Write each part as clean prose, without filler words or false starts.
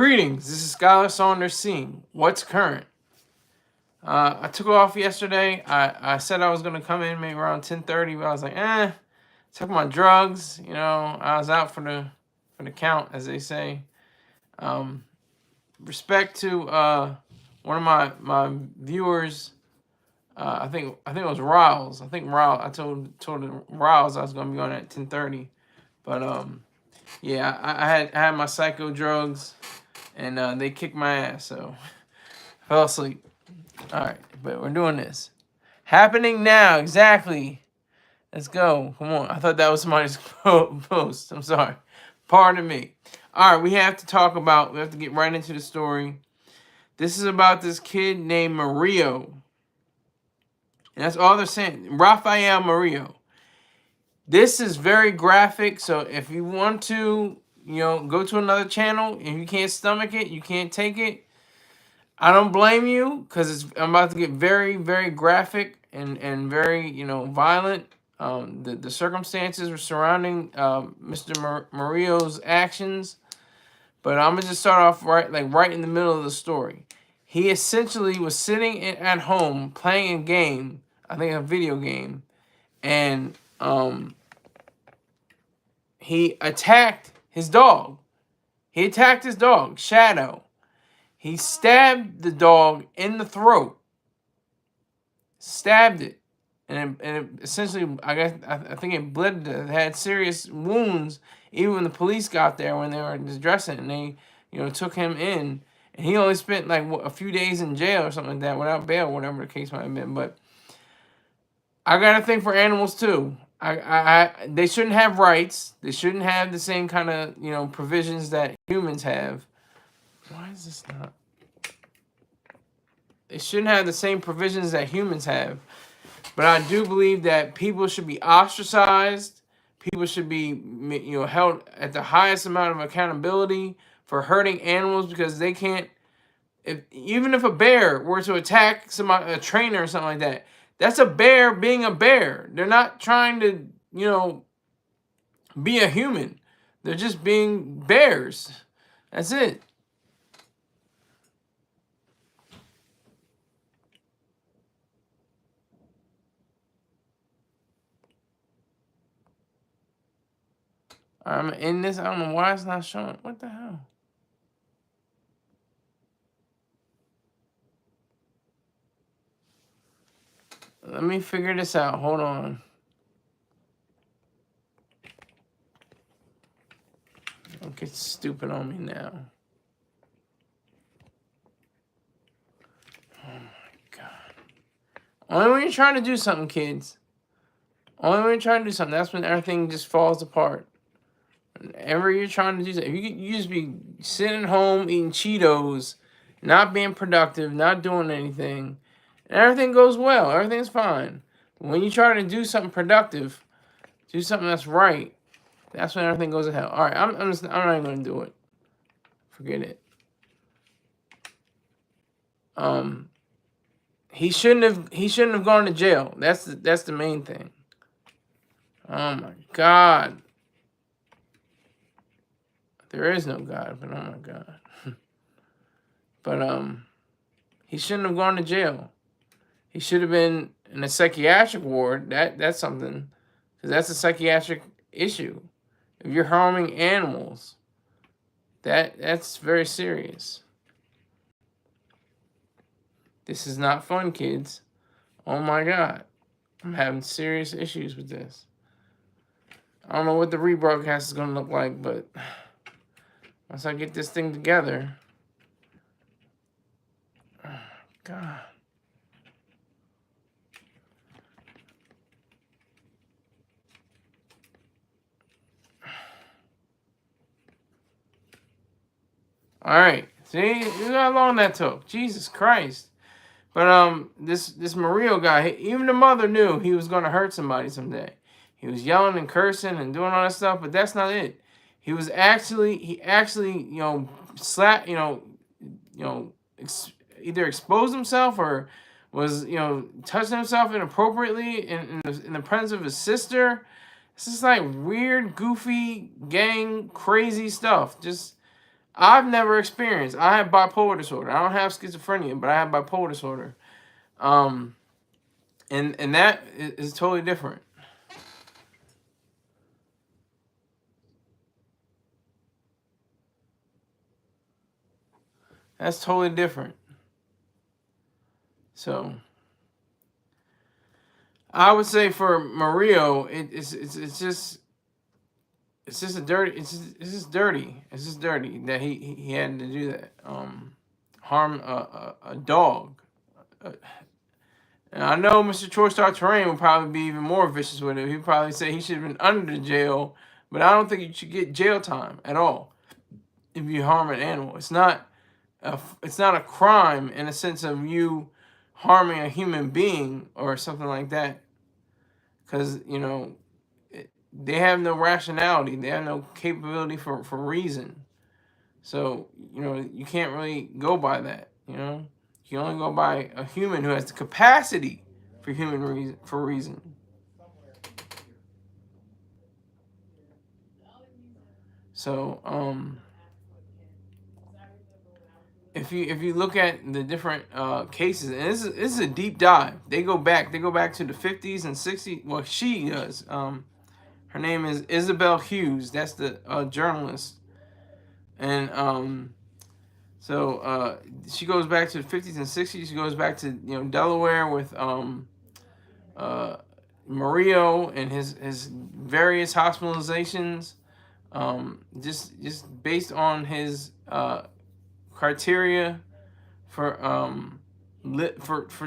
Greetings, this is Skylar Saunders seeing what's current. I took off yesterday. I said I was going to come in maybe around 10:30, but I was like, took my drugs. You know, I was out for the count, as they say. Respect to one of my viewers. I think it was Riles. I told Riles I was going to be on at 10:30, but yeah, I had my psycho drugs, and they kicked my ass, so I fell asleep. All right, but we're doing this. Happening now, exactly. Let's go. Come on. I thought that was somebody's post. I'm sorry. Pardon me. All right, we have to get right into the story. This is about this kid named Murillo. And that's all they're saying. Rafael Murillo. This is very graphic, so if you want to, go to another channel, and you can't stomach it, you can't take it, I don't blame you, because I'm about to get very, very graphic and very, violent. The circumstances surrounding Mr. Murillo's actions, but I'm gonna just start off right in the middle of the story. He essentially was sitting at home playing a game, I think a video game, and he attacked his dog. He attacked his dog, Shadow. He stabbed the dog in the throat. Stabbed it. And it essentially, I think it bled. It had serious wounds. Even when the police got there, when they were dressing, and they, took him in. And he only spent like a few days in jail or something like that, without bail, whatever the case might have been. But I got a thing for animals too. They shouldn't have rights. They shouldn't have the same kind of, provisions that humans have. Why is this not? They shouldn't have the same provisions that humans have. But I do believe that people should be ostracized. People should be, held at the highest amount of accountability for hurting animals, because they can't. Even if a bear were to attack a trainer or something like that, that's a bear being a bear. They're not trying to, be a human. They're just being bears. That's it. I'm in this. I don't know why it's not showing. What the hell? Let me figure this out. Hold on. Don't get stupid on me now. Oh my God. Only when you're trying to do something, kids. Only when you're trying to do something. That's when everything just falls apart. Whenever you're trying to do something, you just be sitting home eating Cheetos, not being productive, not doing anything, and everything goes well. Everything's fine. But when you try to do something productive, do something that's right, that's when everything goes to hell. All right, I'm not even gonna do it. Forget it. He shouldn't have gone to jail. That's the main thing. Oh my God. There is no God, but oh my God. But he shouldn't have gone to jail. He should have been in a psychiatric ward. That's something, because that's a psychiatric issue. If you're harming animals, that's very serious. This is not fun, kids. Oh my God. I'm having serious issues with this. I don't know what the rebroadcast is going to look like, but once I get this thing together. Oh my God. All right. See how long that took. Jesus Christ. But this Murillo guy, even the mother knew he was going to hurt somebody someday. He was yelling and cursing and doing all that stuff, but that's not it. He actually, slapped, either exposed himself or was, touching himself inappropriately in the presence of his sister. It's just like weird, goofy, gang, crazy stuff. Just I've never experienced. I have bipolar disorder. I don't have schizophrenia, but I have bipolar disorder. And that is totally different. That's totally different. So I would say for Murillo, it's just a dirty. It's just dirty. It's just dirty that he had to do that. Harm a dog. And I know Mr. Troy Star Terrain would probably be even more vicious with it. He'd probably say he should have been under the jail, but I don't think you should get jail time at all if you harm an animal. It's not a crime in a sense of you harming a human being or something like that, because they have no rationality. They have no capability for reason. So you can't really go by that. You can only go by a human who has the capacity for reason. So if you look at the different cases, and this is a deep dive. They go back to the 50s and 60s. Well, she does. Her name is Isabel Hughes. That's the journalist, and so she goes back to the 50s and 60s. She goes back to Delaware with Murillo and his various hospitalizations, just based on his criteria for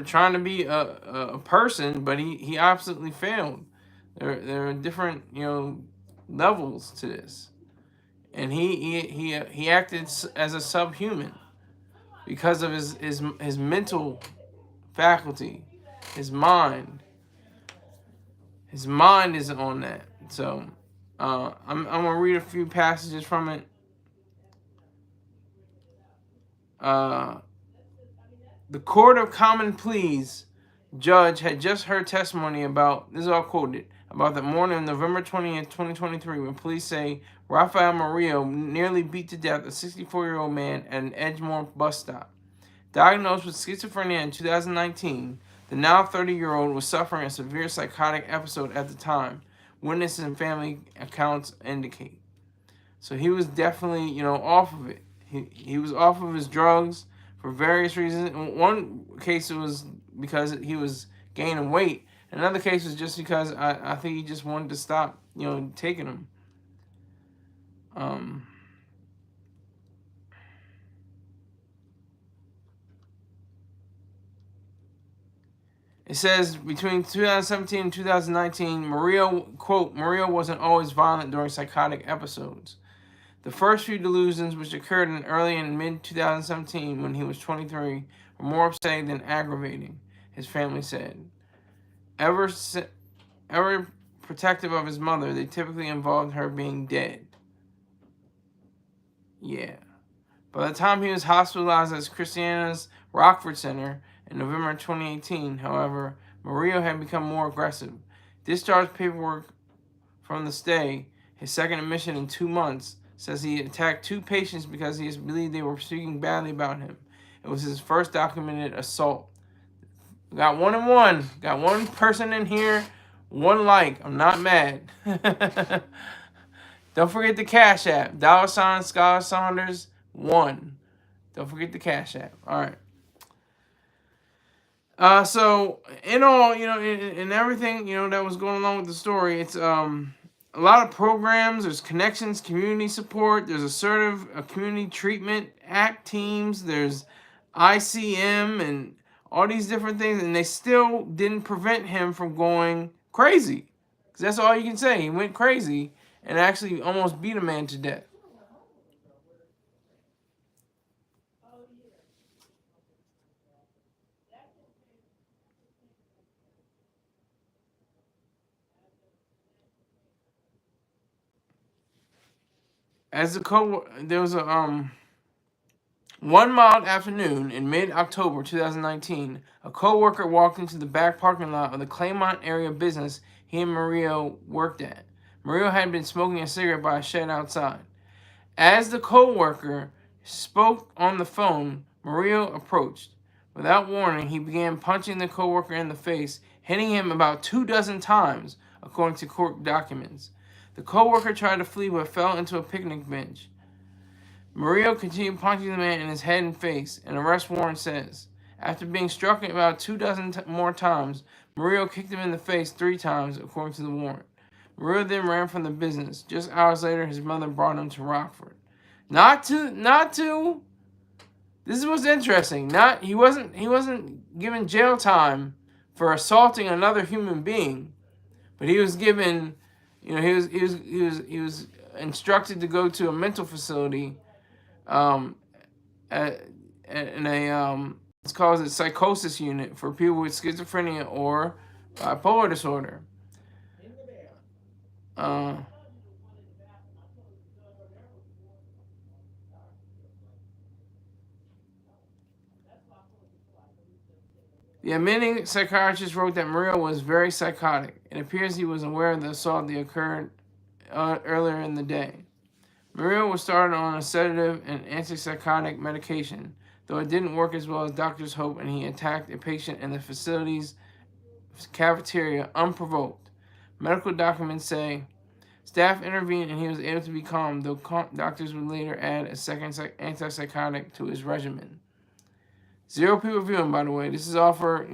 trying to be a person, but he absolutely failed. There are different levels to this, and he acted as a subhuman because of his mental faculty, his mind. His mind isn't on that. So I'm gonna read a few passages from it. The Court of Common Pleas judge had just heard testimony about, this is all quoted, about the morning of November 20th, 2023, when police say Rafael Murillo nearly beat to death a 64-year-old man at an Edgemoor bus stop. Diagnosed with schizophrenia in 2019, the now 30-year-old was suffering a severe psychotic episode at the time, witnesses and family accounts indicate. So he was definitely, off of it. He was off of his drugs for various reasons. In one case, it was because he was gaining weight. Another case was just because I think he just wanted to stop, taking them. It says between 2017 and 2019, Murillo wasn't always violent during psychotic episodes. The first few delusions, which occurred in early and mid-2017 when he was 23, were more upsetting than aggravating, his family said. Ever protective of his mother, they typically involved her being dead. Yeah. By the time he was hospitalized at Christiana's Rockford Center in November 2018, however, Murillo had become more aggressive. Discharge paperwork from the stay, his second admission in 2 months, says he attacked 2 patients because he believed they were speaking badly about him. It was his first documented assault. Got 1 and 1. Got 1 person in here, 1 like. I'm not mad. Don't forget the Cash App. $ Scholar Saunders 1. Don't forget the Cash App. All right. So in all, in everything, that was going along with the story, it's a lot of programs. There's connections, community support. There's assertive community treatment act teams. There's ICM and all these different things, and they still didn't prevent him from going crazy. Because that's all you can say. He went crazy and actually almost beat a man to death. There was a one mild afternoon in mid-October 2019, a co-worker walked into the back parking lot of the Claymont area business he and Murillo worked at. Murillo had been smoking a cigarette by a shed outside. As the co-worker spoke on the phone, Murillo approached. Without warning, he began punching the coworker in the face, hitting him about 24 times, according to court documents. The coworker tried to flee but fell into a picnic bench. Murillo continued punching the man in his head and face, an arrest warrant says. After being struck about 24 more times, Murillo kicked him in the face 3 times, according to the warrant. Murillo then ran from the business. Just hours later, his mother brought him to Rockford. Not to. This is what's interesting. He wasn't given jail time for assaulting another human being, but he was given, he was instructed to go to a mental facility, in a it's called a psychosis unit for people with schizophrenia or bipolar disorder. The admitting psychiatrist wrote that Murillo was very psychotic. It appears he was aware of the assault that occurred earlier in the day. Murillo was started on a sedative and antipsychotic medication, though it didn't work as well as doctors hoped, and he attacked a patient in the facility's cafeteria unprovoked. Medical documents say staff intervened and he was able to be calm, though doctors would later add a second antipsychotic to his regimen. 0 people viewing, by the way. This is all for,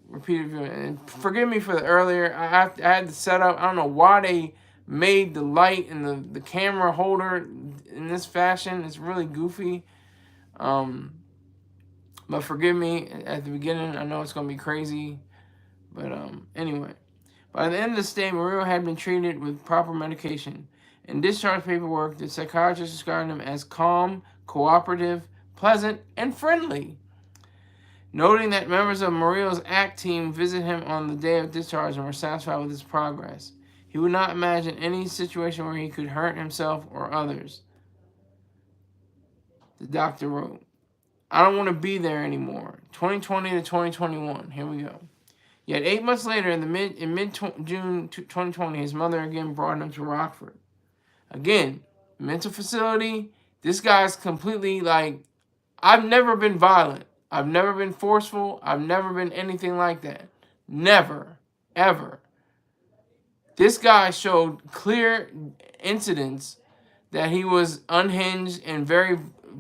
repeated viewing. And forgive me for the earlier. I had the setup. I don't know why they made the light and the camera holder in this fashion. It's really goofy. But forgive me at the beginning. I know it's going to be crazy. But anyway. By the end of the stay, Murillo had been treated with proper medication. In discharge paperwork, the psychiatrist described him as calm, cooperative, pleasant, and friendly. Noting that members of Murillo's ACT team visited him on the day of discharge and were satisfied with his progress. He would not imagine any situation where he could hurt himself or others. The doctor wrote, I don't want to be there anymore. 2020 to 2021. Here we go. Yet 8 months later, in mid-June 2020, his mother again brought him to Rockford. Again, mental facility. This guy's completely like, I've never been violent. I've never been forceful. I've never been anything like that. Never. Ever. This guy showed clear incidents that he was unhinged and very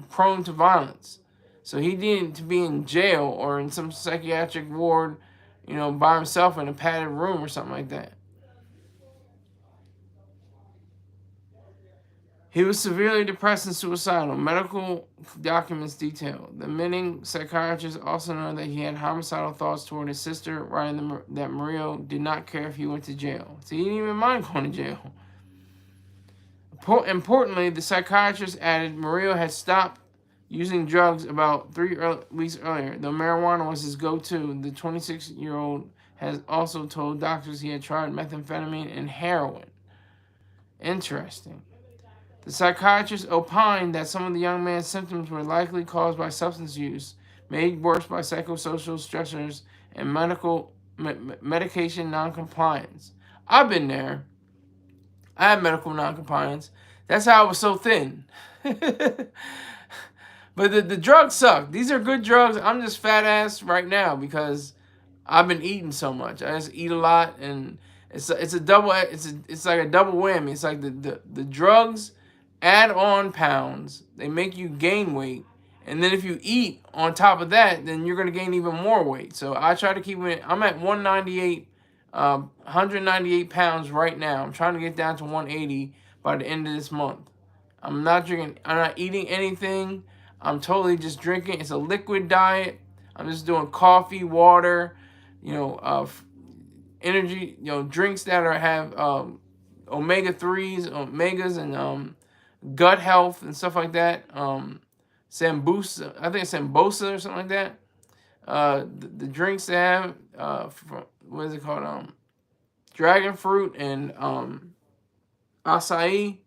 prone to violence. So he needed to be in jail or in some psychiatric ward, by himself in a padded room or something like that. He was severely depressed and suicidal. Medical documents detail. The admitting psychiatrist also noted that he had homicidal thoughts toward his sister, writing that Murillo did not care if he went to jail. So he didn't even mind going to jail. Importantly, the psychiatrist added Murillo had stopped using drugs about 3 weeks earlier. Though marijuana was his go-to, the 26-year-old has also told doctors he had tried methamphetamine and heroin. Interesting. The psychiatrist opined that some of the young man's symptoms were likely caused by substance use, made worse by psychosocial stressors, and medication noncompliance. I've been there. I had medical noncompliance. That's how I was so thin. But the drugs suck. These are good drugs. I'm just fat ass right now because I've been eating so much. I just eat a lot, and it's like a double whammy. It's like the drugs add on pounds. They make you gain weight, and then if you eat on top of that, then you're gonna gain even more weight. So I try to keep it. I'm at 198 pounds right now. I'm trying to get down to 180 by the end of this month. I'm not drinking. I'm not eating anything. I'm totally just drinking. It's a liquid diet. I'm just doing coffee, water, energy, drinks that have omega-3s, omegas, and gut health and stuff like that. Sambusa, I think it's Sambosa or something like that. The drinks they have, what is it called? Dragon fruit and acai.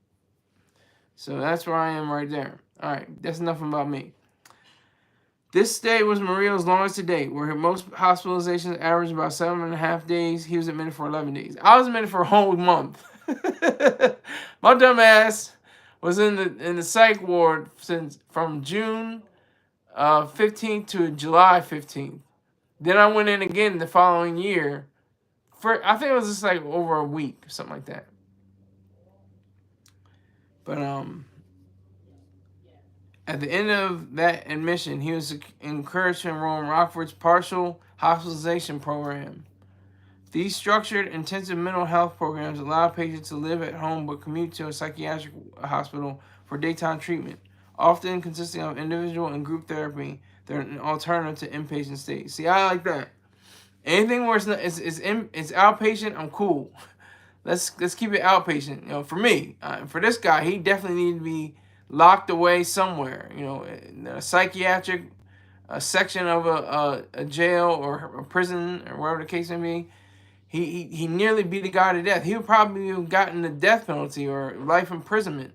So that's where I am right there. All right, that's enough about me. This stay was Murillo's longest to date, where most hospitalizations averaged about 7.5 days. He was admitted for 11 days. I was admitted for a whole month. My dumb ass was in the psych ward from June 15th to July 15th. Then I went in again the following year. I think it was just like over a week, something like that. But at the end of that admission, he was encouraged to enroll in Rockford's partial hospitalization program. These structured intensive mental health programs allow patients to live at home but commute to a psychiatric hospital for daytime treatment, often consisting of individual and group therapy. They're an alternative to inpatient stays. See, I like that. Anything where it's outpatient, I'm cool. Let's keep it outpatient. You know, for me, for this guy, he definitely needed to be locked away somewhere. You know, in a psychiatric section of a jail or a prison or wherever the case may be. He nearly beat a guy to death. He would probably have gotten the death penalty or life imprisonment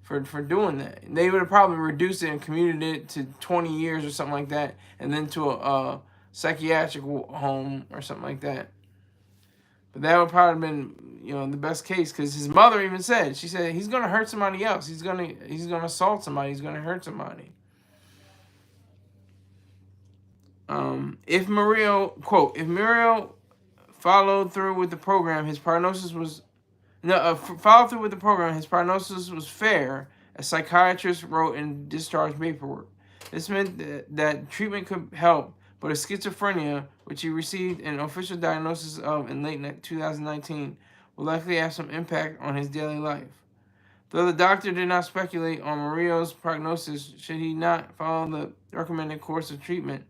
for doing that. They would have probably reduced it and commuted it to 20 years or something like that, and then to a psychiatric home or something like that. But that would probably have been, you know, the best case, because his mother even said, she said, he's gonna hurt somebody else. He's gonna assault somebody. He's gonna hurt somebody. If Murillo followed through with the program, his prognosis was fair, as psychiatrists wrote in discharge paperwork. This meant that treatment could help, but his schizophrenia, which he received an official diagnosis of in late 2019, will likely have some impact on his daily life. Though the doctor did not speculate on Murillo's prognosis should he not follow the recommended course of treatment,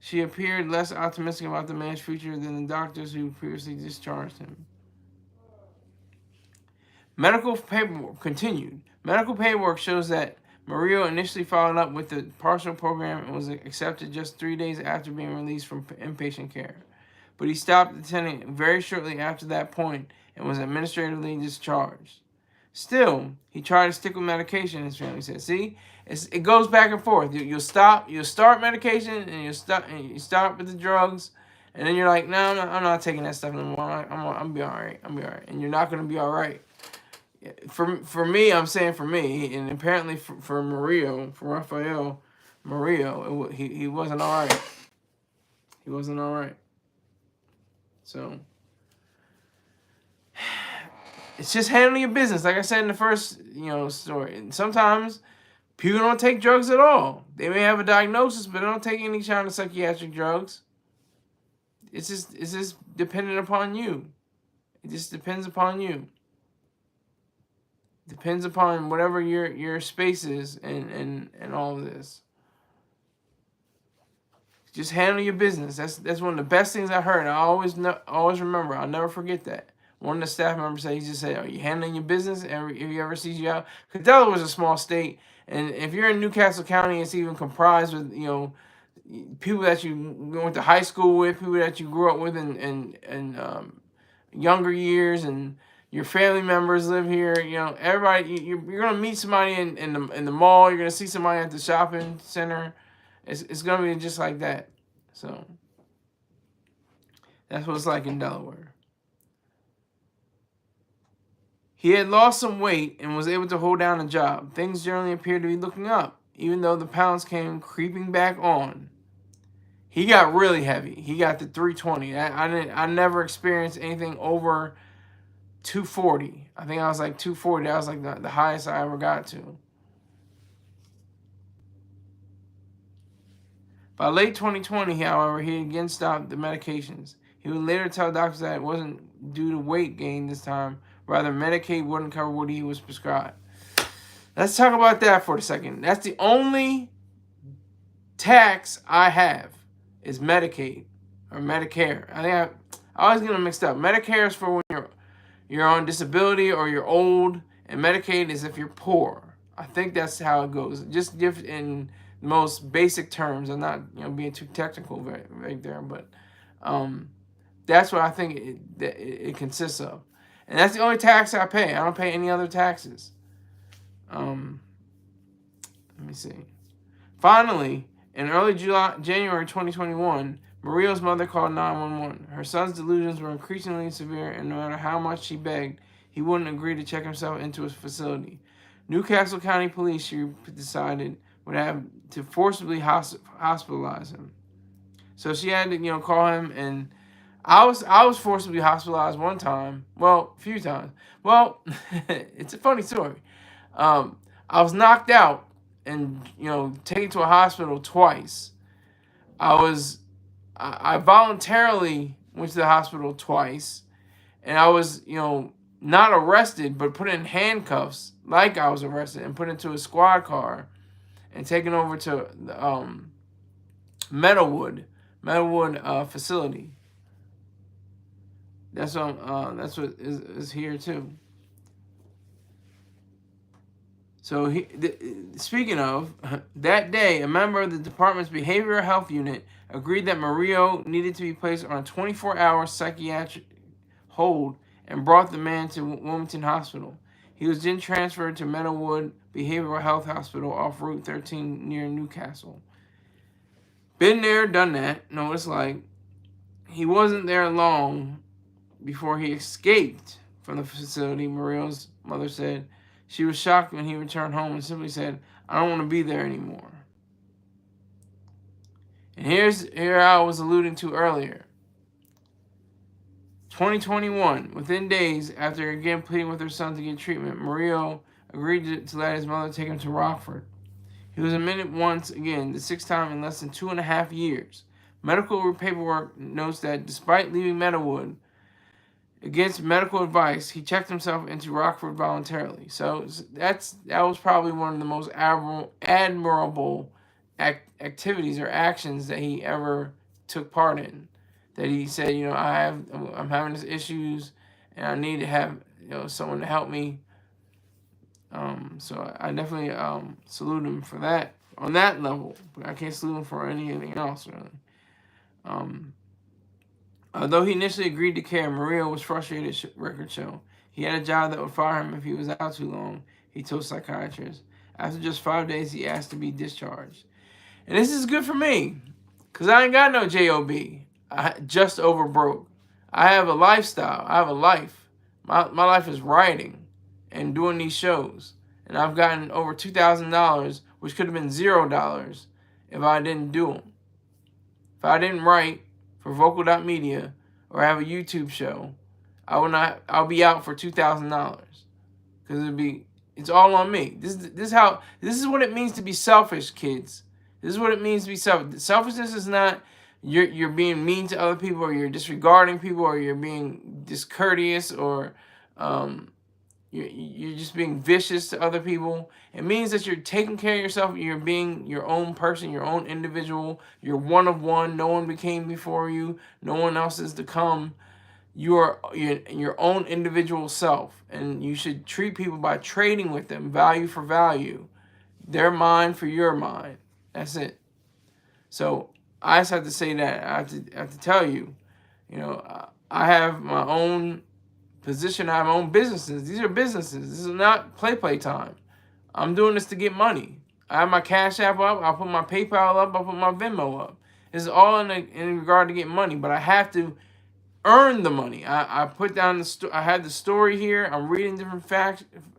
she appeared less optimistic about the man's future than the doctors who previously discharged him. Medical paperwork continued. Medical paperwork shows that Murillo initially followed up with the partial program and was accepted just 3 days after being released from inpatient care. But he stopped attending very shortly after that point and was administratively discharged. Still, he tried to stick with medication, his family said. See, it goes back and forth. You'll start medication, and you start with the drugs, and then you're like, no, I'm not taking that stuff anymore. I'm be all right. And you're not going to be all right. For me, I'm saying for me, and apparently for Murillo, for Rafael Murillo, he wasn't all right. He wasn't all right. So it's just handling your business, like I said in the first, story. And sometimes people don't take drugs at all. They may have a diagnosis, but they don't take any kind of psychiatric drugs. It's just dependent upon you. It just depends upon you. Depends upon whatever your space is and all of this. Just handle your business. That's one of the best things I heard. I always remember. I'll never forget that. One of the staff members said, he just said, "Are you handling your business? If he ever sees you out," because Delaware was a small state, and if you're in Newcastle County, it's even comprised with people that you went to high school with, people that you grew up with in younger years, and your family members live here. Everybody. You're gonna meet somebody in the mall. You're gonna see somebody at the shopping center. It's gonna be just like that. So that's what it's like in Delaware. He had lost some weight and was able to hold down a job. Things generally appeared to be looking up, even though the pounds came creeping back on. He got really heavy. He got to 320. I never experienced anything over 240. I think I was like 240. That was like the highest I ever got to. By late 2020, however, he again stopped the medications. He would later tell doctors that it wasn't due to weight gain this time. Rather, Medicaid wouldn't cover what he was prescribed. Let's talk about that for a second. That's the only tax I have is Medicaid or Medicare. I think I always get them mixed up. Medicare is for when you're on disability or you're old, and Medicaid is if you're poor. I think that's how it goes. Just in the most basic terms. I'm not being too technical right there, but that's what I think it consists of. And that's the only tax I pay. I don't pay any other taxes. Let me see. Finally, in early January 2021, Murillo's mother called 911. Her son's delusions were increasingly severe, and no matter how much she begged, he wouldn't agree to check himself into a facility. Newcastle County Police, she decided, would have to forcibly hospitalize him. So she had to, call him, and I was forcibly hospitalized one time. Well, a few times. Well, it's a funny story. I was knocked out and taken to a hospital twice. I voluntarily went to the hospital twice, and I was not arrested, but put in handcuffs like I was arrested and put into a squad car and taken over to Meadowwood facility. That's what is here too. So speaking of, that day, a member of the department's behavioral health unit agreed that Murillo needed to be placed on a 24-hour psychiatric hold and brought the man to Wilmington Hospital. He was then transferred to Meadowwood Behavioral Health Hospital off Route 13 near Newcastle. Been there, done that. Know what it's like. He wasn't there long before he escaped from the facility. Murillo's mother said she was shocked when he returned home and simply said, "I don't want to be there anymore." And here I was alluding to earlier. 2021, within days after again pleading with her son to get treatment, Murillo agreed to let his mother take him to Rockford. He was admitted once again, the sixth time in less than 2.5 years. Medical paperwork notes that despite leaving Meadowwood against medical advice, he checked himself into Rockford voluntarily. So that was probably one of the most admirable activities or actions that he ever took part in. That he said, I'm having these issues, and I need to have someone to help me. So I definitely salute him for that on that level. But I can't salute him for anything else really. Although he initially agreed to care, Murillo was frustrated. Records show he had a job that would fire him if he was out too long. He told psychiatrists. After just 5 days, he asked to be discharged. And this is good for me, cause I ain't got no job. I just over broke. I have a lifestyle. I have a life. My life is writing and doing these shows. And I've gotten over $2,000, which could have been $0 if I didn't do them. If I didn't write for Vocal.media or have a YouTube show, I'll be out for $2,000. Because it's all on me. This is what it means to be selfish, kids. This is what it means to be selfish. Selfishness is not you're being mean to other people, or you're disregarding people, or you're being discourteous, or you're just being vicious to other people. It means that you're taking care of yourself. You're being your own person, your own individual. You're one of one. No one became before you. No one else is to come. You're your own individual self, and you should treat people by trading with them, value for value, their mind for your mind. That's it. So I just have to say that. I have to tell you, I have my own position. I have my own businesses. These are businesses. This is not play time. I'm doing this to get money. I have my Cash App up. I'll put my PayPal up. I'll put my Venmo up. This is all in regard to get money, but I have to earn the money. I put down I had the story here. I'm reading different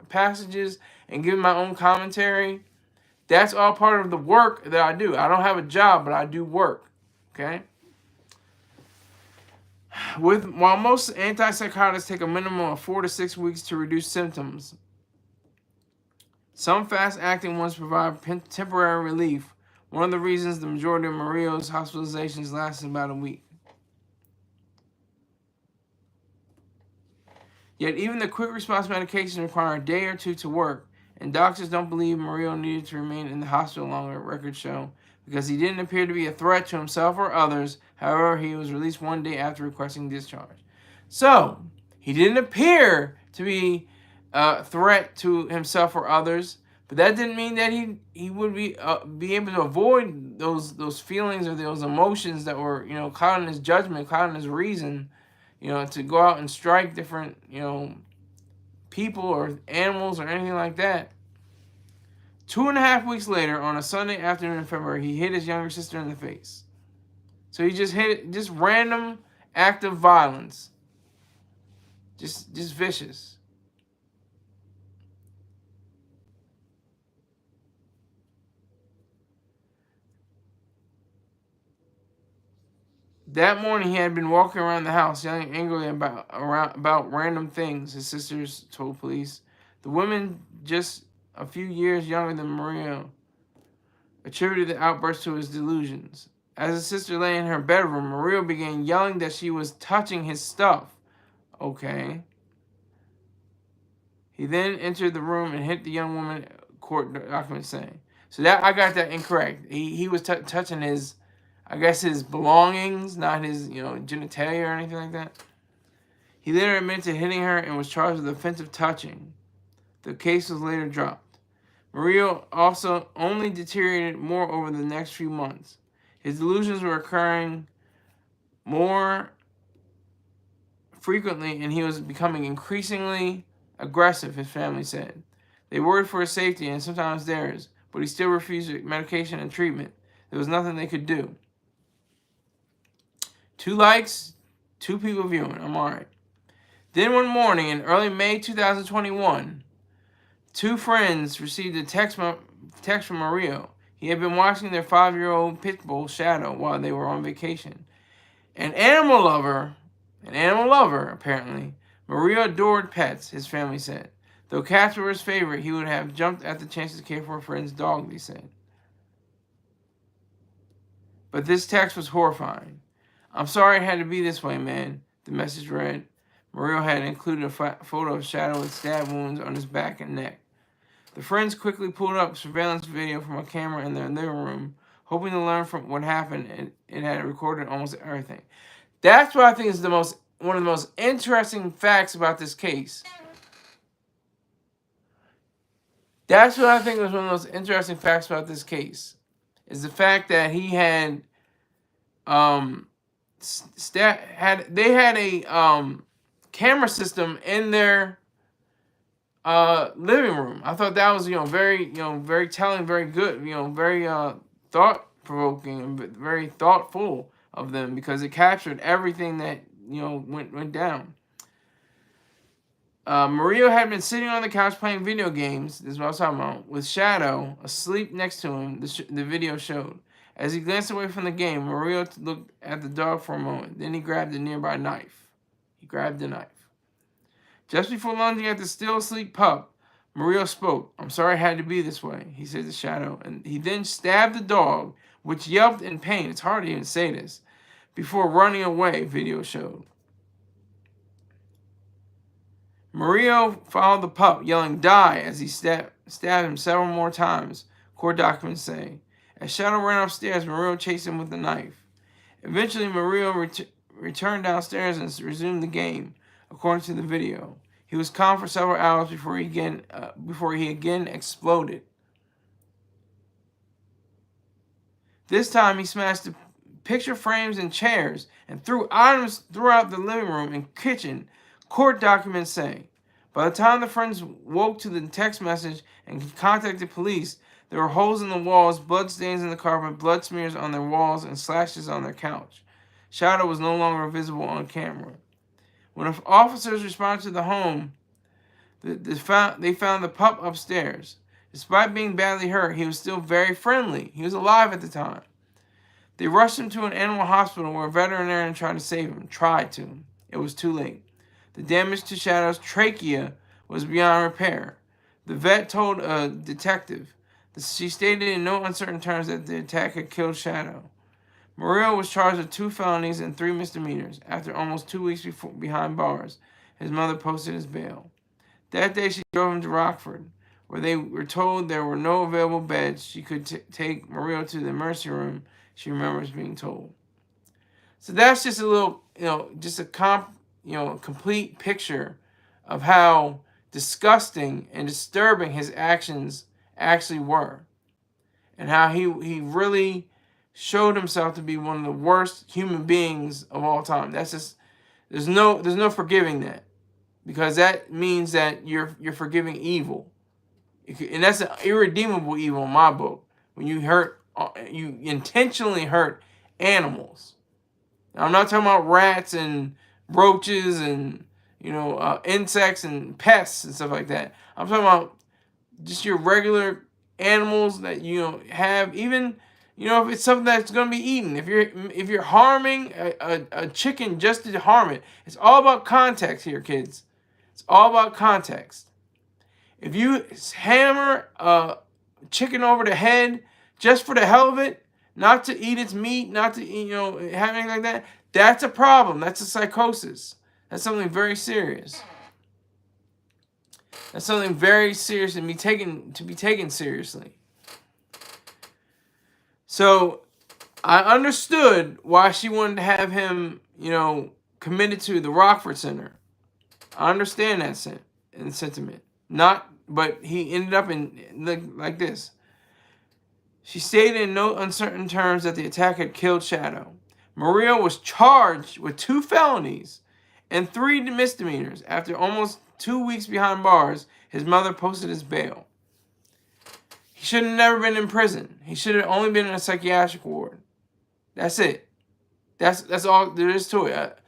passages and giving my own commentary. That's all part of the work that I do. I don't have a job, but I do work. Okay? While most antipsychotics take a minimum of 4 to 6 weeks to reduce symptoms, some fast-acting ones provide temporary relief. One of the reasons the majority of Murillo's hospitalizations lasted about a week. Yet even the quick response medication require a day or two to work, and doctors don't believe Murillo needed to remain in the hospital longer, records show, because he didn't appear to be a threat to himself or others. However, he was released one day after requesting discharge. So, he didn't appear to be a threat to himself or others, but that didn't mean that he would be able to avoid those feelings or those emotions that were clouding his judgment, clouding his reason, to go out and strike different people or animals or anything like that. 2.5 weeks later, on a Sunday afternoon in February, he hit his younger sister in the face. So he just just random act of violence. Just vicious. That morning, he had been walking around the house, yelling angrily about random things, his sisters told police. The women, just a few years younger than Murillo, attributed the outburst to his delusions. As his sister lay in her bedroom, Murillo began yelling that she was touching his stuff. Okay. He then entered the room and hit the young woman, court documents saying. So that I got that incorrect. He was touching his, I guess, his belongings, not his, genitalia or anything like that. He later admitted to hitting her and was charged with offensive touching. The case was later dropped. Murillo also only deteriorated more over the next few months. His delusions were occurring more frequently, and he was becoming increasingly aggressive, his family said. They worried for his safety and sometimes theirs, but he still refused medication and treatment. There was nothing they could do. 2 likes, 2 people viewing. I'm all right. Then one morning in early May 2021, 2 friends received a text from Murillo. He had been watching their 5-year-old pit bull Shadow while they were on vacation. An animal lover, apparently. Murillo adored pets, his family said. Though cats were his favorite, he would have jumped at the chance to care for a friend's dog, they said. But this text was horrifying. I'm sorry it had to be this way, man, the message read. Murillo had included a photo of Shadow with stab wounds on his back and neck. The friends quickly pulled up surveillance video from a camera in their living room, hoping to learn from what happened, and it had recorded almost everything. That's what I think is one of the most interesting facts about this case. That's what I think was one of the most interesting facts about this case, is the fact that he had they had a camera system in their living room. I thought that was very telling, very good, very thought provoking and very thoughtful of them, because it captured everything that went down. Murillo had been sitting on the couch playing video games, this is what I was talking about, with Shadow asleep next to him, the video showed. As he glanced away from the game, Murillo looked at the dog for a moment. Then he grabbed a nearby knife. Just before lunging at the still asleep pup, Murillo spoke. I'm sorry it had to be this way, he said to Shadow. And he then stabbed the dog, which yelped in pain. It's hard to even say this. Before running away, video showed. Murillo followed the pup, yelling, "Die," as he stabbed him several more times, court documents say. As Shadow ran upstairs, Murillo chased him with the knife. Eventually, Murillo returned downstairs and resumed the game, according to the video. He was calm for several hours before he again exploded. This time, he smashed the picture frames and chairs and threw items throughout the living room and kitchen, court documents say. By the time the friends woke to the text message and contacted police, there were holes in the walls, blood stains in the carpet, blood smears on their walls, and slashes on their couch. Shadow was no longer visible on camera. When officers responded to the home, they found the pup upstairs. Despite being badly hurt, he was still very friendly. He was alive at the time. They rushed him to an animal hospital where a veterinarian tried to save him. It was too late. The damage to Shadow's trachea was beyond repair. The vet told a detective. She stated in no uncertain terms that the attack had killed Shadow. Murillo was charged with 2 felonies and 3 misdemeanors. After almost 2 weeks behind bars, his mother posted his bail. That day, she drove him to Rockford, where they were told there were no available beds. She could take Murillo to the emergency room, she remembers being told. So that's just a little, just a complete picture of how disgusting and disturbing his actions actually were, and how he really showed himself to be one of the worst human beings of all time. That's just there's no forgiving that, because that means that you're forgiving evil, and that's an irredeemable evil in my book. When you intentionally hurt animals. Now, I'm not talking about rats and roaches and insects and pests and stuff like that. I'm talking about just your regular animals that have, even You know, if it's something that's going to be eaten, if you're harming a chicken just to harm it, it's all about context here, kids. It's all about context. If you hammer a chicken over the head just for the hell of it, not to eat its meat, not to have anything like that, that's a problem. That's a psychosis. That's something very serious. That's something very serious and to be taken seriously. So I understood why she wanted to have him, committed to the Rockford Center. I understand that sentiment. But he ended up in like this. She stated in no uncertain terms that the attack had killed Shadow. Murillo was charged with 2 felonies and 3 misdemeanors. After almost 2 weeks behind bars, his mother posted his bail. He should have never been in prison. He should have only been in a psychiatric ward. That's it. That's all there is to it.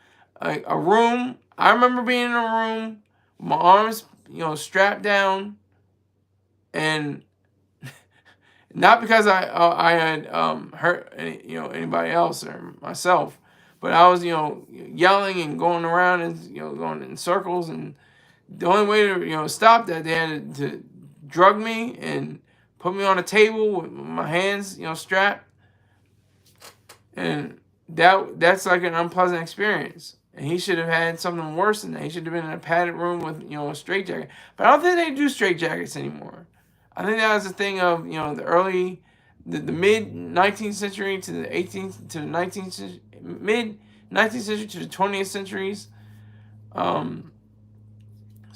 A room. I remember being in a room with my arms, strapped down, and not because I had hurt anybody else or myself, but I was yelling and going around and going in circles, and the only way to stop that, they had to drug me and put me on a table with my hands strapped, and that's like an unpleasant experience. And he should have had something worse than that. He should have been in a padded room with a straitjacket. But I don't think they do straitjackets anymore. I think that was a thing of the mid 19th century to the 18th to the 19th century, mid 19th century to the 20th centuries. So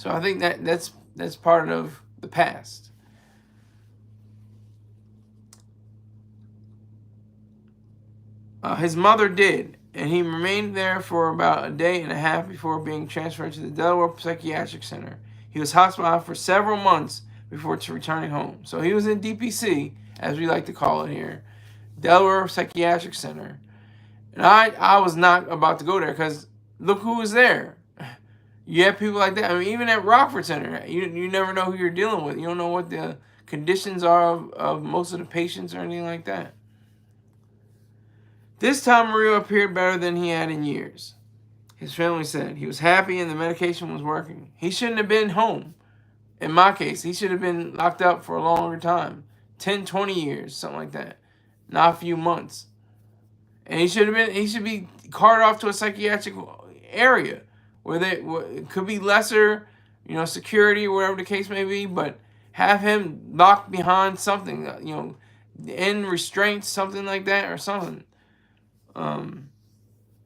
I think that's part of the past. His mother did, and he remained there for about a day and a half before being transferred to the Delaware Psychiatric Center. He was hospitalized for several months before returning home. So he was in DPC, as we like to call it here, Delaware Psychiatric Center. And I was not about to go there because look who was there. You have people like that. I mean, even at Rockford Center, you never know who you're dealing with. You don't know what the conditions are of most of the patients or anything like that. This time, Murillo appeared better than he had in years. His family said he was happy and the medication was working. He shouldn't have been home. In my case, he should have been locked up for a longer time. 10, 20 years, something like that. Not a few months. And he should be carted off to a psychiatric area where it could be lesser, security or whatever the case may be, but have him locked behind something, in restraints, something like that or something.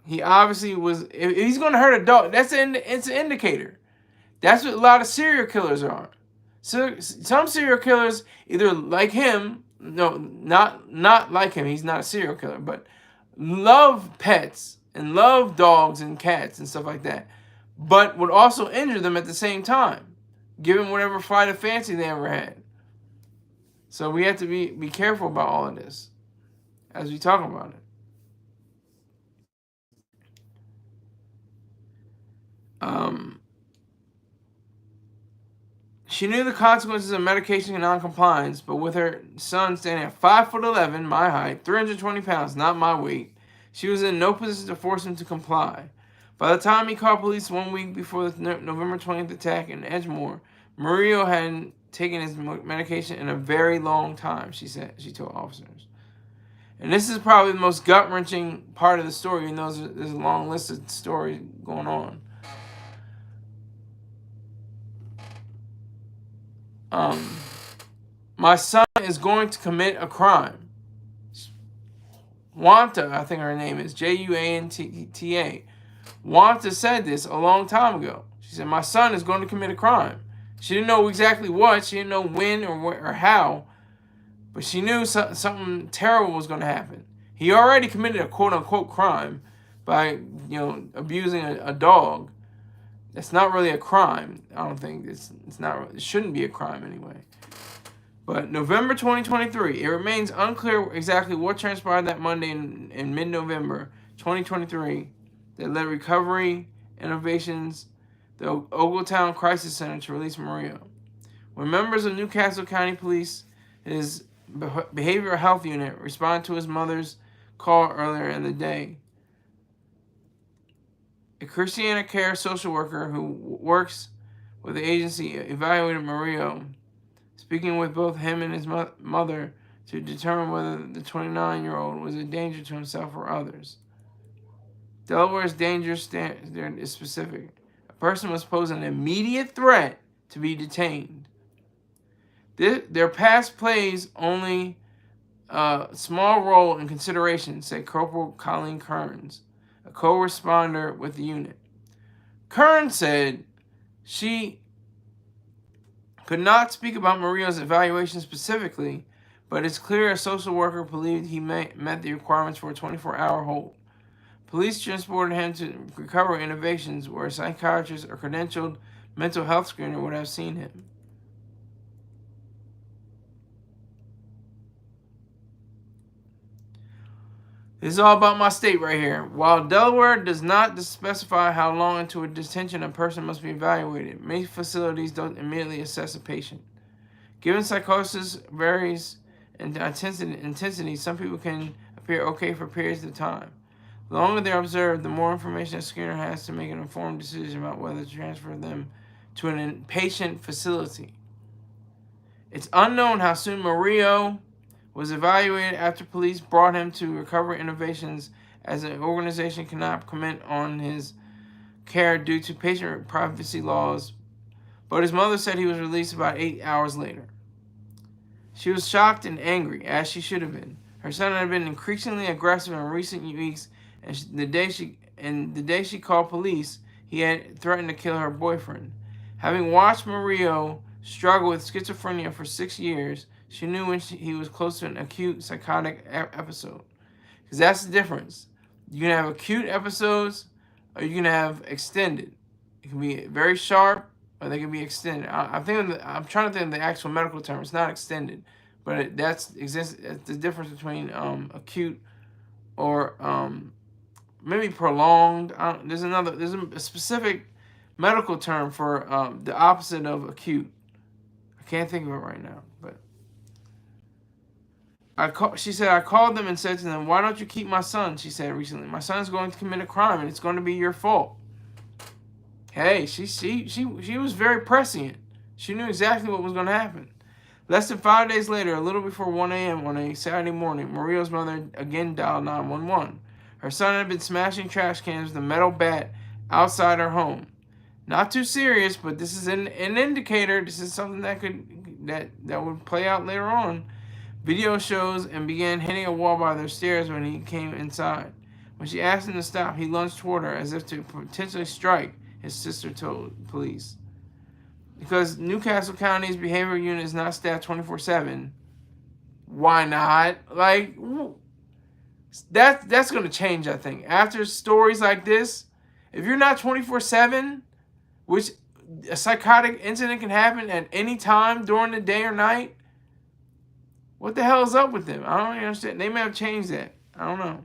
He obviously was. If he's going to hurt a dog, it's an indicator. That's what a lot of serial killers are. So some serial killers either like him, not like him. He's not a serial killer, but love pets and love dogs and cats and stuff like that, but would also injure them at the same time, give them whatever flight of fancy they ever had. So we have to be careful about all of this as we talk about it. She knew the consequences of medication and non-compliance, but with her son standing at 5'11", my height, 320 pounds, not my weight, she was in no position to force him to comply. By the time he called police 1 week before the November 20th attack in Edgemoor, Murillo hadn't taken his medication in a very long time, she told officers. And this is probably the most gut-wrenching part of the story, even though there's a long list of stories going on. My son is going to commit a crime. Wanta, I think her name is, Juanta. Wanta said this a long time ago. She said, my son is going to commit a crime. She didn't know exactly what. She didn't know when or how. But she knew something terrible was going to happen. He already committed a quote-unquote crime by, abusing a dog. That's not really a crime. I don't think it shouldn't be a crime anyway. But November 2023, it remains unclear exactly what transpired that Monday in mid-November 2023 that led Recovery Innovations, the Ogletown Crisis Center, to release Murillo. When members of Newcastle County Police, his Behavioral Health Unit responded to his mother's call earlier in the day. A Christiana Care social worker who works with the agency evaluated Murillo, speaking with both him and his mother to determine whether the 29-year-old was a danger to himself or others. Delaware's danger standard is specific. A person must pose an immediate threat to be detained. Their past plays only a small role in consideration, said Corporal Colleen Kearns, a co-responder with the unit. Kearns said she could not speak about Murillo's evaluation specifically, but it's clear a social worker believed he met the requirements for a 24-hour hold. Police transported him to Recovery Innovations, where a psychiatrist or credentialed mental health screener would have seen him. This is all about my state right here. While Delaware does not specify how long into a detention a person must be evaluated, many facilities don't immediately assess a patient. Given psychosis varies in intensity, some people can appear okay for periods of time. The longer they're observed, the more information a screener has to make an informed decision about whether to transfer them to an inpatient facility. It's unknown how soon Murillo was evaluated after police brought him to Recovery Innovations, as the organization cannot comment on his care due to patient privacy laws, but his mother said he was released about 8 hours later. She was shocked and angry, as she should have been. Her son had been increasingly aggressive in recent weeks, and the day she called police, he had threatened to kill her boyfriend. Having watched Murillo struggle with schizophrenia for 6 years, she knew when he was close to an acute psychotic episode. Because that's the difference. You can have acute episodes, or you can have extended. It can be very sharp, or they can be extended. I'm trying to think of the actual medical term. It's not extended, but that's the difference between acute or maybe prolonged. There's a specific medical term for the opposite of acute. I can't think of it right now, but she said, I called them and said to them, why don't you keep my son? She said recently, my son's going to commit a crime and it's going to be your fault. Hey, she was very prescient. She knew exactly what was going to happen. Less than 5 days later, a little before 1 a.m. on a Saturday morning, Murillo's mother again dialed 911. Her son had been smashing trash cans with a metal bat outside her home. Not too serious, but this is an indicator. This is something that would play out later on. Video shows and began hitting a wall by their stairs when he came inside. When she asked him to stop, he lunged toward her as if to potentially strike, his sister told police. Because Newcastle County's behavioral unit is not staffed 24/7, why not? Like, that's going to change, I think. After stories like this, if you're not 24/7, which a psychotic incident can happen at any time during the day or night, what the hell is up with them? I don't understand. They may have changed that. I don't know.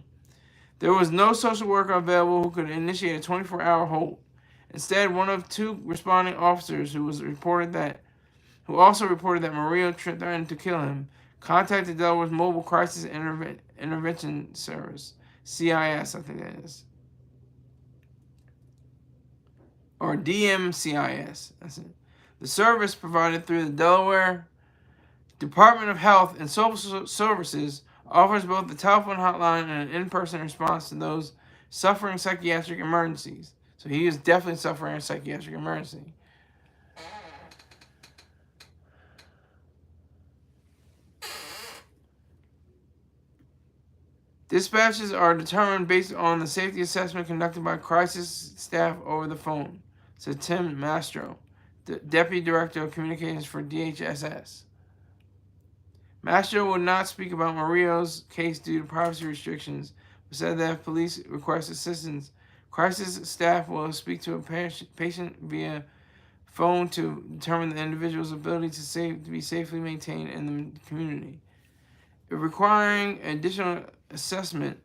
There was no social worker available who could initiate a 24-hour hold. Instead, one of two responding officers who also reported that Murillo threatened to kill him, contacted Delaware's Mobile Crisis Intervention Service, CIS, I think that is. Or DMCIS. That's it. The service, provided through the Delaware Department of Health and Social Services, offers both the telephone hotline and an in-person response to those suffering psychiatric emergencies. So he is definitely suffering a psychiatric emergency. Dispatches are determined based on the safety assessment conducted by crisis staff over the phone, said Tim Mastro, the Deputy Director of Communications for DHSS. Mastro would not speak about Murillo's case due to privacy restrictions, but said that if police request assistance, crisis staff will speak to a patient via phone to determine the individual's ability to be safely maintained in the community. If requiring additional assessment,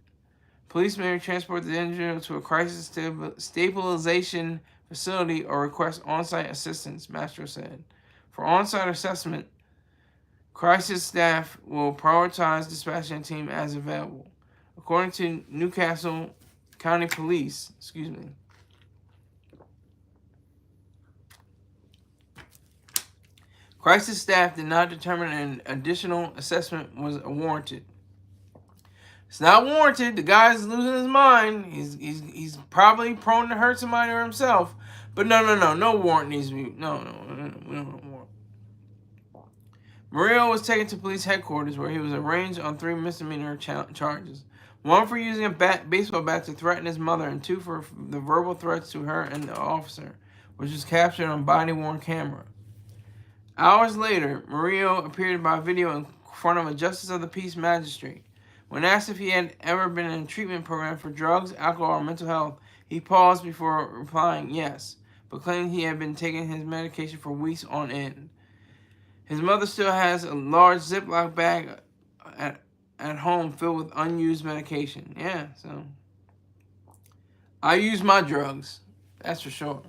police may transport the individual to a crisis stabilization facility or request on-site assistance, Mastro said. For on-site assessment, Crisis staff will prioritize dispatching team as available. According to Newcastle County Police, crisis staff did not determine an additional assessment was warranted. It's not warranted. The guy's losing his mind. He's probably prone to hurt somebody or himself. But no warrant needs to be. No, we don't want a warrant. Murillo was taken to police headquarters where he was arraigned on 3 misdemeanor charges. 1 for using a baseball bat to threaten his mother, and 2 for the verbal threats to her and the officer, which was captured on body-worn camera. Hours later, Murillo appeared by video in front of a Justice of the Peace magistrate. When asked if he had ever been in a treatment program for drugs, alcohol, or mental health, he paused before replying yes, but claimed he had been taking his medication for weeks on end. His mother still has a large Ziploc bag at home filled with unused medication. Yeah, so I use my drugs. That's for sure.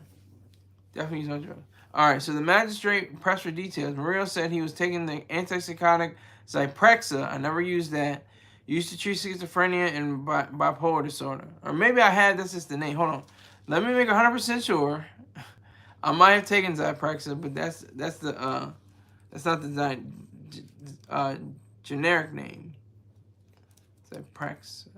Definitely use my drugs. All right, so the magistrate pressed for details. Murillo said he was taking the antipsychotic Zyprexa. I never used that. Used to treat schizophrenia and bipolar disorder. Or maybe I had, that's just the name. Hold on. Let me make 100% sure. I might have taken Zyprexa, but that's not the generic name. Zyprexa.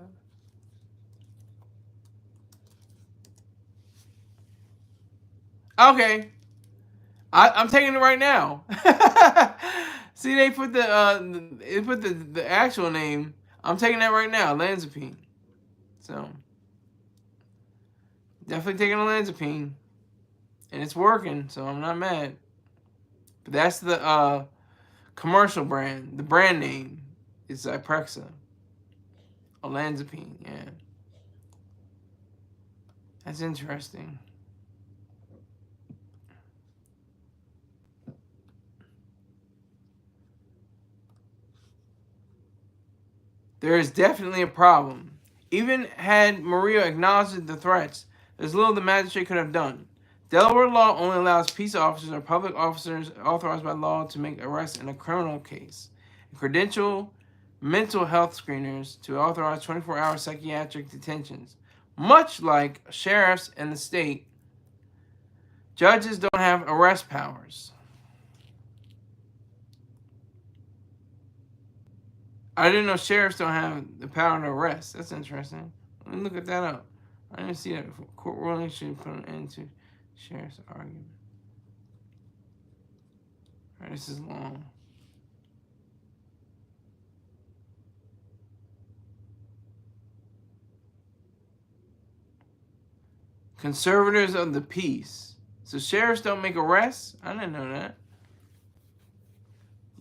Okay. I'm taking it right now. See, they put the actual name. I'm taking that right now, Lanzapine. So, definitely taking Lanzapine. And it's working, so I'm not mad. But that's the commercial brand. The brand name is Zyprexa. Olanzapine, yeah. That's interesting. There is definitely a problem. Even had Murillo acknowledged the threats, there's little the magistrate could have done. Delaware law only allows peace officers or public officers authorized by law to make arrests in a criminal case, and credential mental health screeners to authorize 24-hour psychiatric detentions. Much like sheriffs in the state, judges don't have arrest powers. I didn't know sheriffs don't have the power to arrest. That's interesting. Let me look at that up. I didn't see that before. Court ruling should put an end to sheriff's argument. All right, this is long. Conservators of the peace. So sheriffs don't make arrests? I didn't know that.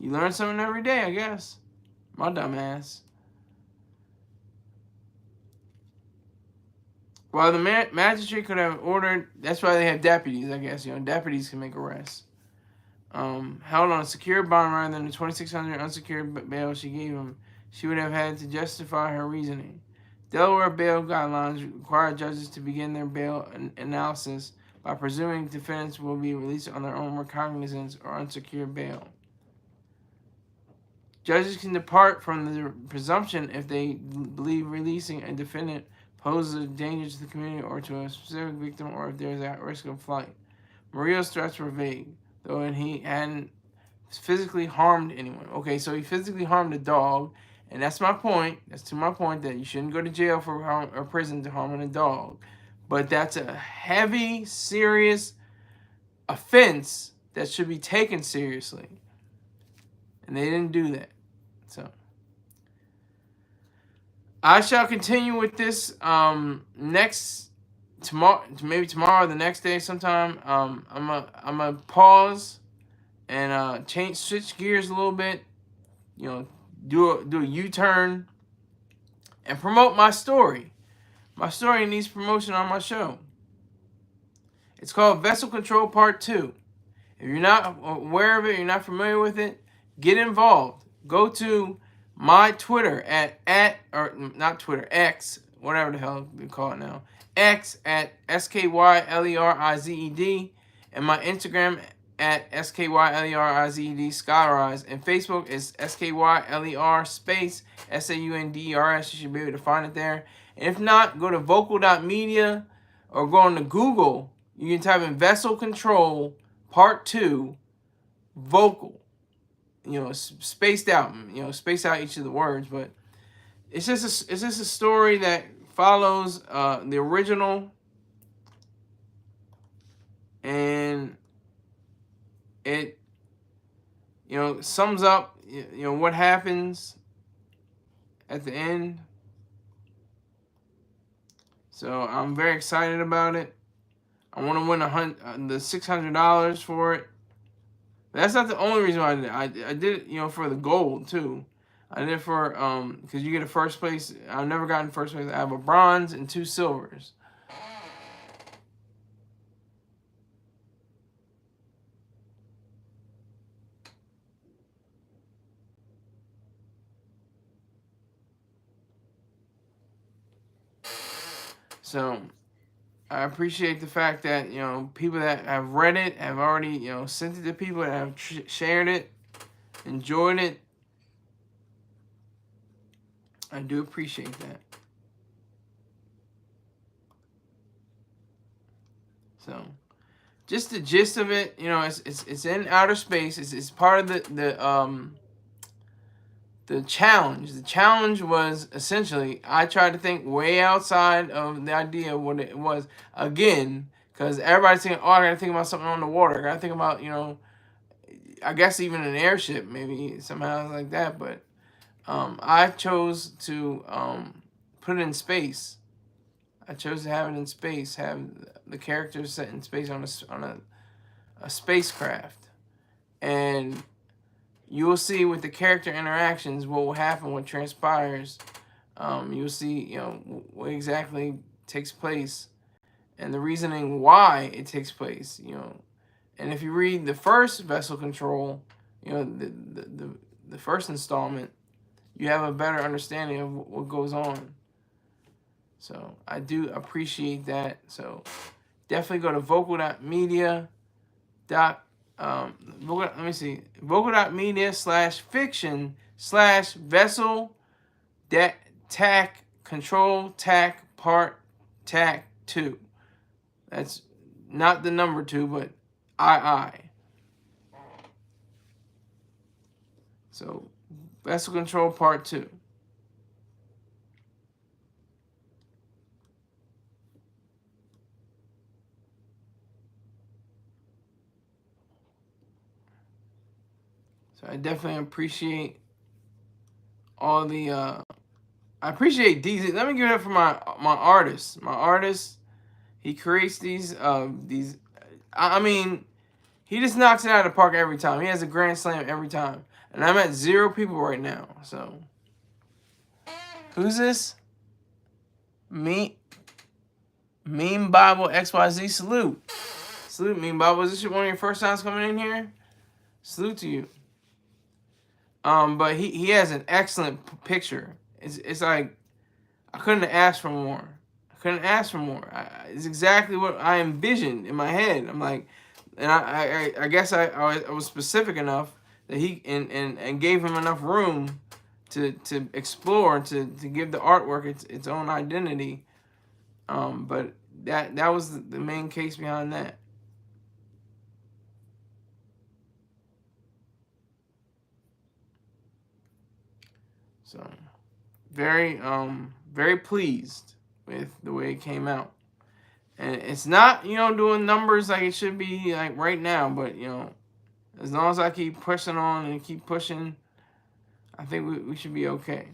You learn something every day, I guess. My dumb ass. While the magistrate could have ordered, that's why they have deputies, I guess. Deputies can make arrests. Held on a secured bond rather than the $2,600 unsecured bail she gave him, she would have had to justify her reasoning. Delaware bail guidelines require judges to begin their bail analysis by presuming defendants will be released on their own recognizance or unsecured bail. Judges can depart from the presumption if they believe releasing a defendant poses a danger to the community or to a specific victim, or if there is a risk of flight. Murillo's threats were vague, though, and he hadn't physically harmed anyone. Okay, so he physically harmed a dog, and that's my point. That's to my point that you shouldn't go to jail for or prison to harming a dog. But that's a heavy, serious offense that should be taken seriously. And they didn't do that. So I shall continue with this tomorrow, maybe tomorrow or the next day sometime. I'm gonna pause and switch gears a little bit. Do a U-turn and promote my story. My story needs promotion on my show. It's called Vessel Control Part 2. If you're not aware of it, you're not familiar with it, get involved. Go to my Twitter X, whatever the hell they call it now. X at SKYLERIZED, and my Instagram at SKYLERIZED Skyrise, and Facebook is SKYLER space SAUNDERS. You should be able to find it there. And if not, go to vocal.media or go on to Google. You can type in Vessel Control Part 2 Vocal. You know, spaced out. You know, space out each of the words, but it's just a story that follows the original, and it, you know, sums up, you know, what happens at the end. So I'm very excited about it. I want to win the $600 for it. But that's not the only reason why I did it. I did it, you know, for the gold too. I did it for because you get a first place. I've never gotten first place. I have a bronze and 2 silvers. So I appreciate the fact that, you know, people that have read it have already, you know, sent it to people that have shared it, enjoyed it. I do appreciate that. So, just the gist of it, you know, it's in outer space. It's part of the challenge. The challenge was essentially, I tried to think way outside of the idea of what it was. Again, because everybody's thinking, oh, I got to think about something on the water. I got to think about, you know, I guess even an airship, maybe somehow like that. But I chose to put it in space. I chose to have it in space, have the characters set in space on a spacecraft. And you will see with the character interactions what will happen, what transpires. You'll see, you know, what exactly takes place and the reasoning why it takes place, you know. And if you read the first Vessel Control, you know, the first installment, you have a better understanding of what goes on. So I do appreciate that. So definitely go to vocal.media. Let me see. Vocal.media/fiction/vessel tac control tac part tac 2. That's not the number 2, but II. So vessel control part 2. So I definitely appreciate all the I appreciate these. Let me give it up for my artist. My artist, he creates these I mean, he just knocks it out of the park every time. He has a grand slam every time. And I'm at 0 people right now. So who's this? Meme Bible XYZ. Salute. Salute, Meme Bible. Is this one of your first times coming in here? Salute to you. But he has an excellent picture. It's like, I couldn't have asked for more. I couldn't ask for more. It's exactly what I envisioned in my head. I'm like, and I guess I was specific enough that he and gave him enough room to explore, to give the artwork its own identity. But that was the main case behind that. So very pleased with the way it came out. And it's not, you know, doing numbers like it should be like right now, but, you know, as long as I keep pushing on and keep pushing, I think we should be okay.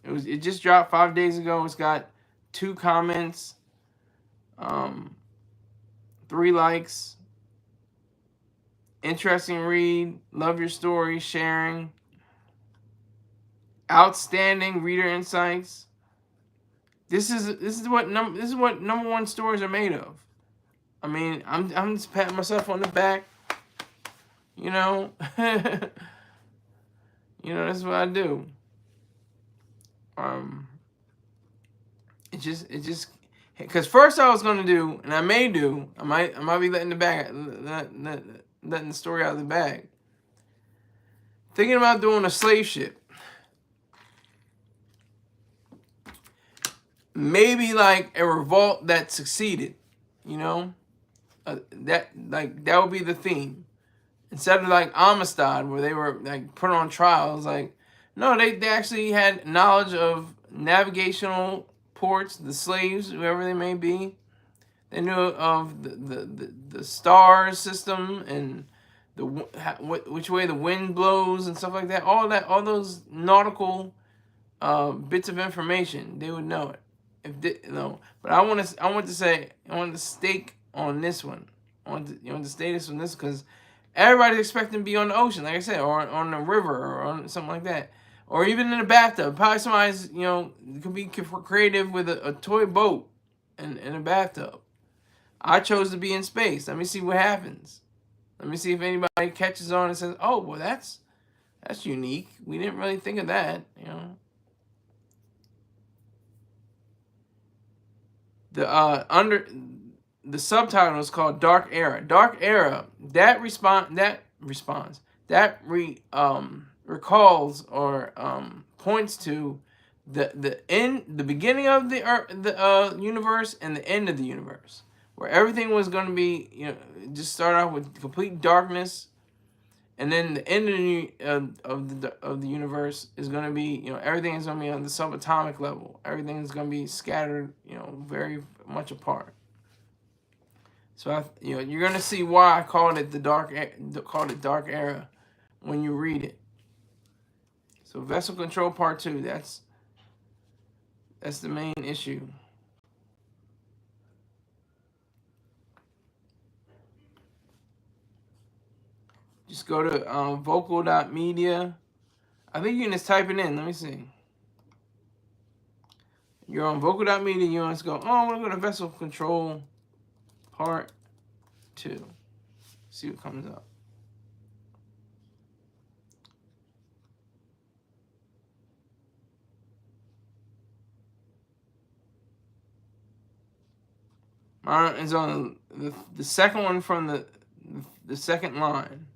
It just dropped 5 days ago. It's got 2 comments, 3 likes. Interesting read. Love your story. Sharing. Outstanding reader insights. This is what number 1 stories are made of. I mean, I'm just patting myself on the back. You know, you know, that's what I do. It just because first I was gonna do, and I might be letting the back letting the story out of the bag. Thinking about doing a slave ship. Maybe like a revolt that succeeded, you know? That would be the theme. Instead of like Amistad, where they were like put on trials, like no, they actually had knowledge of navigational ports, the slaves, whoever they may be. They knew of the star system and which way the wind blows and stuff like that. All those nautical bits of information, they would know it. But I want to stake on this one. I want to stay this on this because everybody's expecting to be on the ocean, like I said, or on a river or on something like that, or even in a bathtub. Probably somebody's could be creative with a toy boat and a bathtub. I chose to be in space. Let me see what happens. Let me see if anybody catches on and says, "Oh, well, that's unique. We didn't really think of that." The subtitle is called Dark Era. Dark Era recalls or points to the beginning of the universe and the end of the universe, where everything was going to be just start off with complete darkness, and then the end of the universe is going to be everything is going to be on the subatomic level. Everything is going to be scattered very much apart. So you're going to see why I called it Dark Era when you read it. So Vessel Control Part 2, that's the main issue. Just go to vocal.media. I think you can just type it in. Let me see. You're on vocal.media. You want to go, I want to go to Vessel Control Part 2. See what comes up. Mine is on the second one from the second line.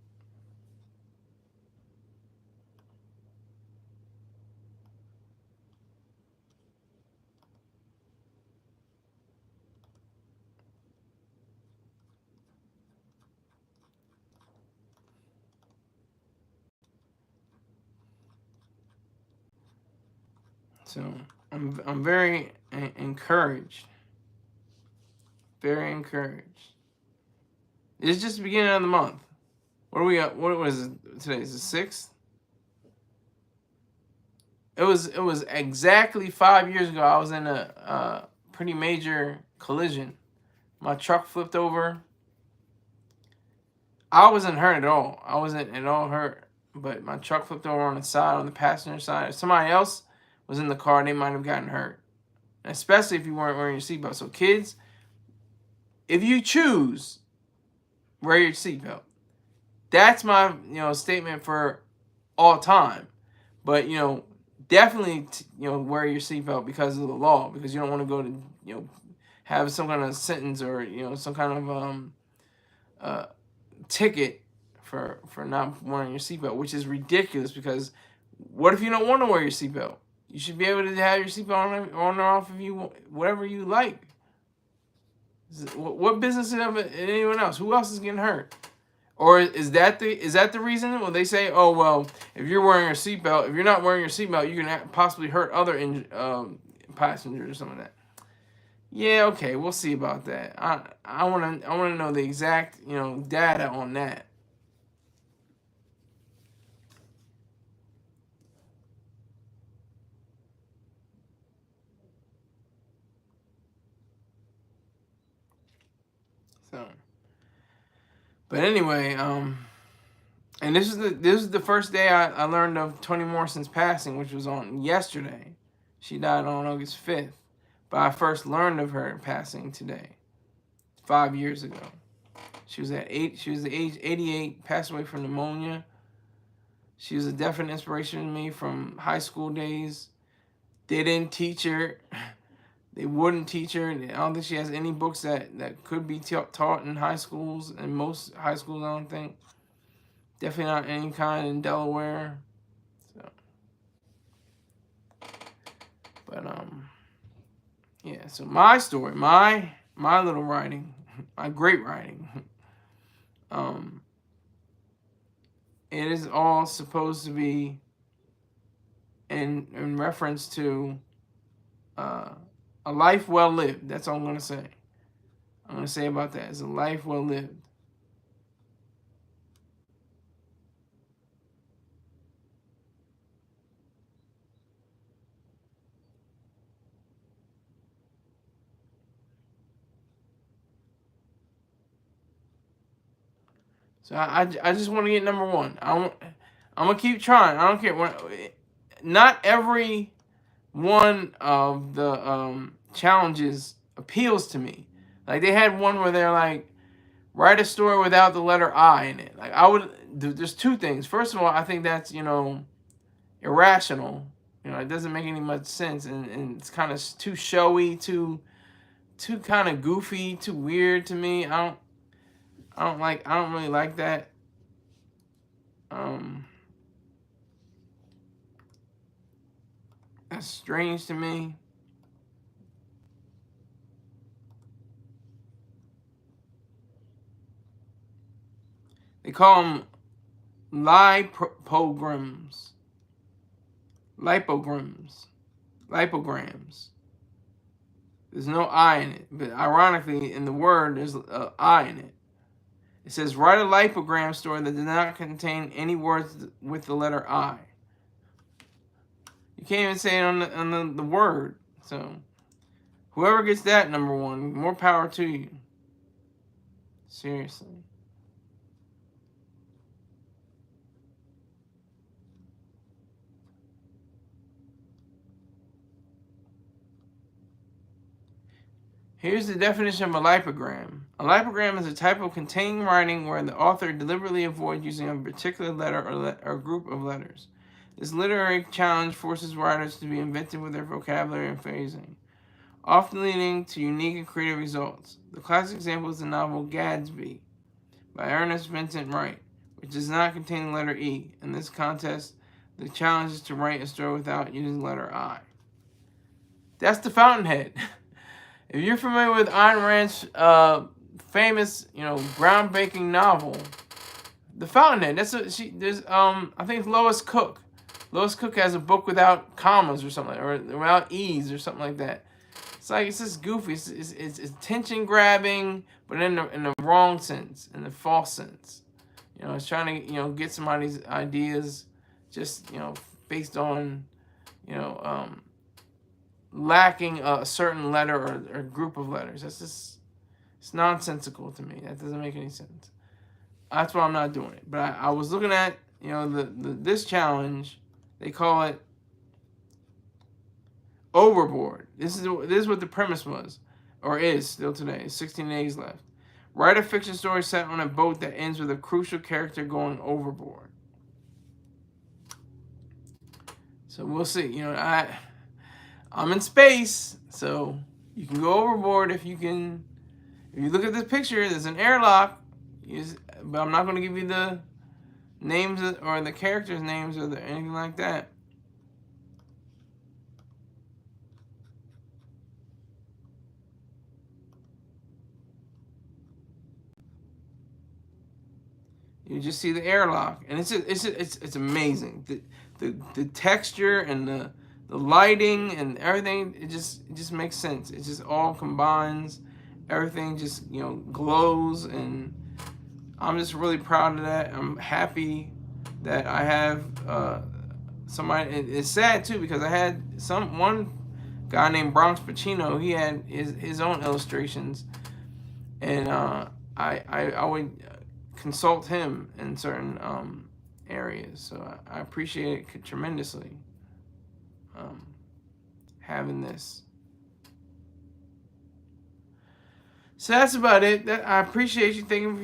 So I'm very encouraged. Very encouraged. It's just the beginning of the month. What are we at? What was it today? Is the 6th? It was exactly 5 years ago. I was in a pretty major collision. My truck flipped over. I wasn't hurt at all. I wasn't at all hurt. But my truck flipped over on the side, on the passenger side. If somebody else was in the car, they might have gotten hurt. Especially if you weren't wearing your seatbelt. So kids, if you choose, wear your seatbelt. That's my statement for all time. But definitely wear your seatbelt because of the law, because you don't want to go to have some kind of sentence or some kind of ticket for not wearing your seatbelt, which is ridiculous. Because what if you don't want to wear your seatbelt? You should be able to have your seatbelt on or off if you whatever you like. What business is it anyone else? Who else is getting hurt? Or is that the reason? Well, they say, oh well, if you're wearing your seatbelt, if you're not wearing your seatbelt, you can possibly hurt other passengers or something like that. Yeah, okay, we'll see about that. I want to know the exact data on that. So, but anyway, and this is the first day I learned of Toni Morrison's passing, which was on yesterday. She died on August 5th. But I first learned of her passing today, 5 years ago. She was the age 88, passed away from pneumonia. She was a definite inspiration to me from high school days. They didn't teach her They wouldn't teach her. I don't think she has any books that could be taught in high schools. In most high schools, I don't think. Definitely not any kind in Delaware. So, but yeah. So my story, my little writing, my great writing. It is all supposed to be in reference to a life well lived. That's all I'm going to say. I'm going to say about that. It's a life well lived. So I just want to get number one. I'm going to keep trying. I don't care. Not every one of the challenges appeals to me. Like, they had one where they're like, write a story without the letter I in it. Like, there's two things. First of all, I think that's, irrational. It doesn't make any much sense, and it's kind of too showy, too kind of goofy, too weird to me. I don't really like that. That's strange to me. They call them lipograms. Lipograms. There's no I in it, but ironically, in the word, there's an I in it. It says, write a lipogram story that does not contain any words with the letter I. You can't even say it on the word. So, whoever gets that, number one, more power to you. Seriously. Here's the definition of a lipogram. A lipogram is a type of containing writing where the author deliberately avoids using a particular letter or group of letters. This literary challenge forces writers to be inventive with their vocabulary and phrasing, often leading to unique and creative results. The classic example is the novel Gadsby by Ernest Vincent Wright, which does not contain the letter E. In this contest, the challenge is to write a story without using the letter I. That's The Fountainhead. If you're familiar with Ayn Rand's famous, groundbreaking novel, The Fountainhead. I think it's Lois Cook. Lois Cook has a book without commas or something, or without E's or something like that. It's just goofy. It's attention grabbing, but in the wrong sense, in the false sense. It's trying to get somebody's ideas, just based on lacking a certain letter or group of letters. It's nonsensical to me. That doesn't make any sense. That's why I'm not doing it. But I was looking at this challenge. They call it Overboard. This is what the premise was, or is still today. 16 days left. Write a fiction story set on a boat that ends with a crucial character going overboard. So we'll see. I'm in space, so you can go overboard if you can. If you look at this picture, there's an airlock. But I'm not going to give you the names or the characters' names or anything like that. You just see the airlock, and it's amazing. The texture and the lighting and everything, it just makes sense. It just all combines. Everything just glows, and I'm just really proud of that. I'm happy that I have somebody. It's sad too because I had one guy named Bronx Pacino. He had his own illustrations, and I would consult him in certain areas. So I appreciate it tremendously. Having this. So that's about it. I appreciate you taking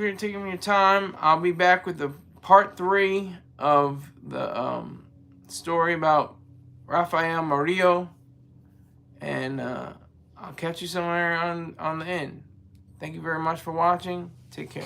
your time. I'll be back with the part 3 of the story about Rafael Murillo, and I'll catch you somewhere on the end. Thank you very much for watching. Take care.